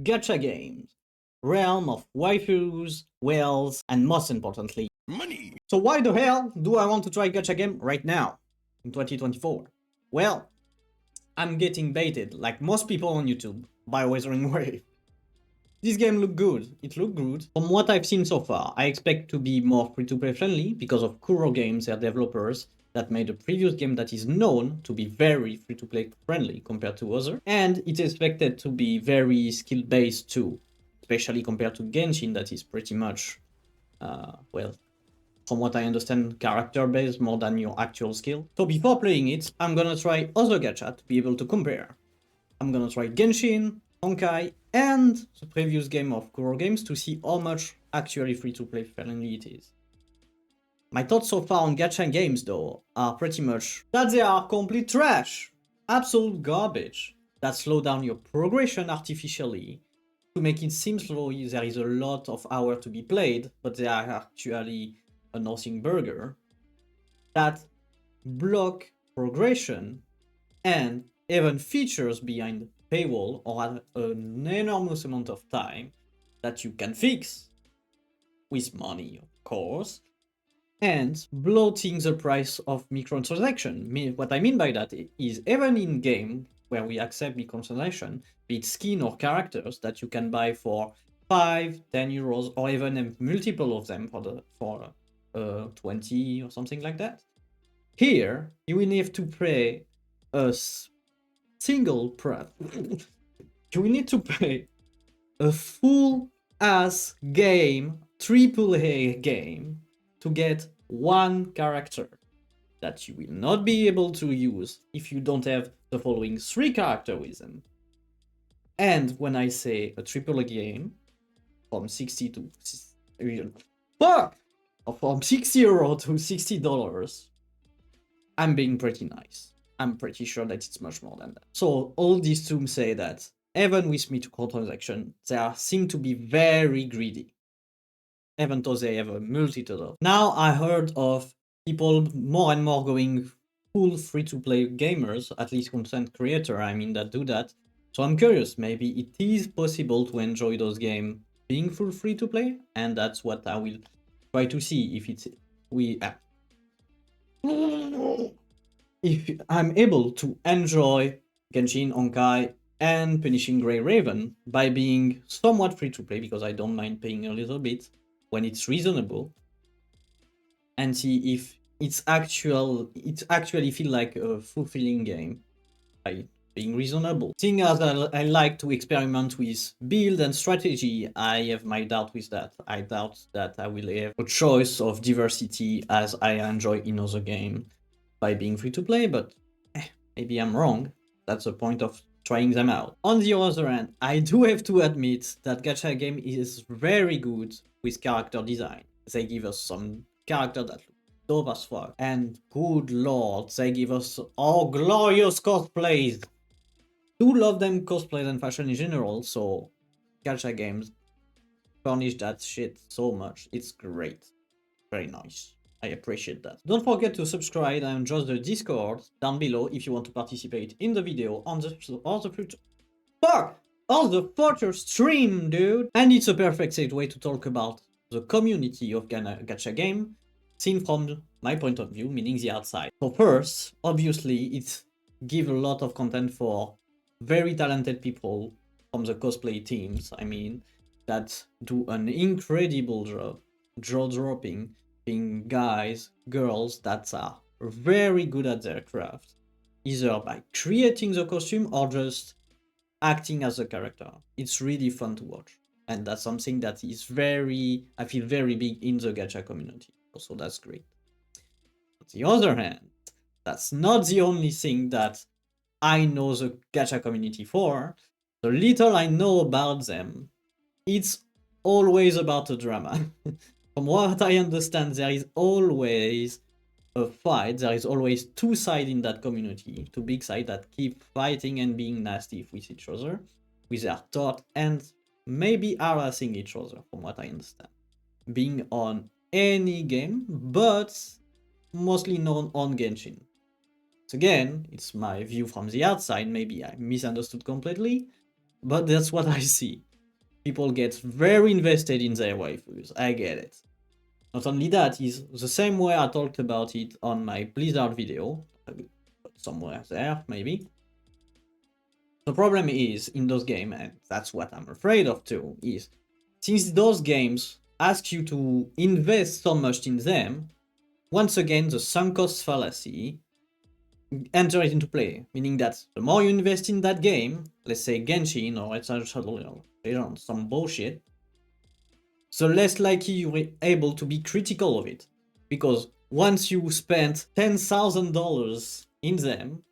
gacha games, realm of waifus, whales, and most importantly, Money! so why the hell do I want to try gacha game right now, in 2024? Well, I'm getting baited, like most people on YouTube, by WutheringWaves. This game looked good, it looked good. From what I've seen so far, I expect to be more free-to-play friendly because of Kuro Games, their developers, that made a previous game that is known to be very free-to-play friendly compared to others. And it's expected to be very skill-based too, especially compared to Genshin that is pretty much, well, from what I understand, character-based more than your actual skill. So before playing it, I'm gonna try other gacha to be able to compare. I'm gonna try Genshin, Honkai, and the previous game of Kuro Games to see how much actually free-to-play friendly it is. My thoughts so far on gacha games, though, are pretty much that they are complete trash, absolute garbage, that slow down your progression artificially to make it seem slow. There is a lot of hours to be played, but they are actually a nothing burger, that block progression and even features behind paywall or at an enormous amount of time that you can fix with money, of course, and bloating the price of microtransaction. What I mean by that is even in game where we accept microtransaction, be it skin or characters that you can buy for 5, 10 euros, or even a multiple of them for 20 or something like that. Here, you will have to pay a single price. You will need to pay a full ass game, AAA game, to get one character that you will not be able to use if you don't have the following 3 characters with them. And when I say a AAA game, from 60 to fuck, or from €60 to $60, I'm being pretty nice. I'm pretty sure that it's much more than that. So all these to say that even with microtransaction, they seem to be very greedy, even though they have a multitude. Now I heard of people more and more going full free-to-play gamers, at least content creator, I mean, that do that. So I'm curious, maybe it is possible to enjoy those games being full free-to-play, and that's what I will try to see if it's if I'm able to enjoy Genshin, Honkai, and Punishing Grey Raven by being somewhat free to play, because I don't mind paying a little bit when it's reasonable, and see if it actually feel like a fulfilling game by being reasonable. Seeing as I like to experiment with build and strategy, I have my doubt with that. I doubt that I will have a choice of diversity as I enjoy in other games by being free to play, but maybe I'm wrong. That's the point of trying them out. On the other hand, I do have to admit that gacha game is very good with character design. They give us some character that look dope as fuck, and good lord, they give us all glorious cosplays. Do love them cosplays and fashion in general, so gacha games furnish that shit so much. It's great. Very nice. I appreciate that. Don't forget to subscribe and join the Discord down below if you want to participate in the video on the future. Fuck! On the future stream, dude! And it's a perfect segue to talk about the community of gacha game, seen from my point of view, meaning the outside. So first, obviously, it gives a lot of content for very talented people from the cosplay teams, I mean, that do an incredible job, jaw-dropping, being guys, girls that are very good at their craft, either by creating the costume or just acting as a character. It's really fun to watch, and that's something that is I feel very big in the gacha community, so that's great. On the other hand, that's not the only thing that I know the gacha community for. The little I know about them, it's always about a drama. From what I understand, there is always a fight. There is always 2 sides in that community, 2 big sides that keep fighting and being nasty with each other, with their thought, and maybe harassing each other, from what I understand. Being on any game, but mostly known on Genshin. So again, it's my view from the outside, maybe I misunderstood completely, but that's what I see. People get very invested in their waifus. I get it. Not only that, is the same way I talked about it on my Blizzard video. I will put somewhere there, maybe. The problem is, in those games, and that's what I'm afraid of too, is since those games ask you to invest so much in them, once again, the sunk cost fallacy enters into play, meaning that the more you invest in that game, let's say Genshin or Legends, some bullshit, the less likely you're able to be critical of it. Because once you spend $10,000 in them,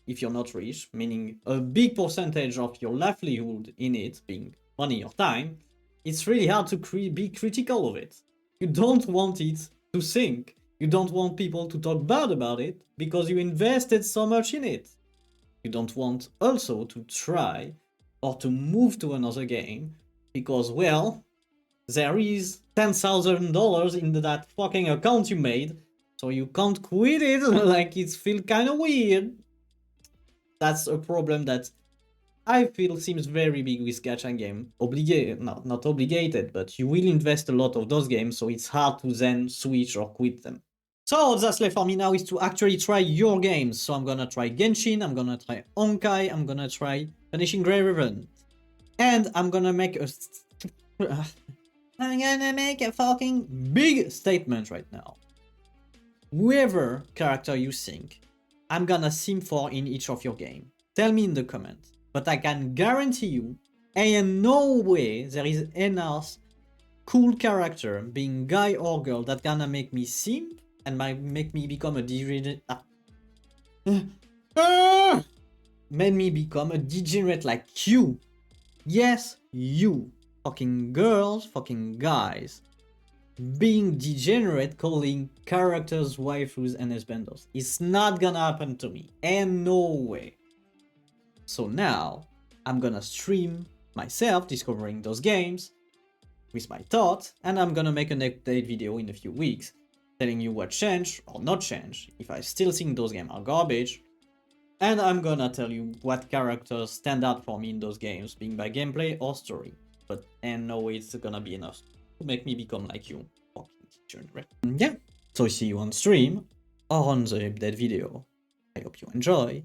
if you're not rich, meaning a big percentage of your livelihood in it being money or time, it's really hard to be critical of it. You don't want it to sink. You don't want people to talk bad about it because you invested so much in it. You don't want also to try or to move to another game because, well, there is $10,000 in that fucking account you made, so you can't quit it. Like, it feels kind of weird. That's a problem that I feel seems very big with gacha game. Not obligated, but you will invest a lot of those games, so it's hard to then switch or quit them. So that's left for me now is to actually try your games. So I'm gonna try Genshin, I'm gonna try Honkai, I'm gonna try Vanishing Grey Ribbon. And I'm gonna make a... I'm gonna make a fucking big statement right now. Whoever character you think I'm gonna sim for in each of your game, tell me in the comments. But I can guarantee you, in no way there is enough cool character, being guy or girl, that gonna make me simp and might make me become a degenerate. Made me become a degenerate like you. Yes, you. Fucking girls, fucking guys. Being degenerate, calling characters waifus and husbandos. It's not gonna happen to me. And no way. So now, I'm gonna stream myself discovering those games with my Tought, and I'm gonna make an update video in a few weeks, telling you what changed or not changed, if I still think those games are garbage, and I'm gonna tell you what characters stand out for me in those games, being by gameplay or story. But and no way it's gonna be enough to make me become like you. Yeah, so see you on stream or on the update video. I hope you enjoy.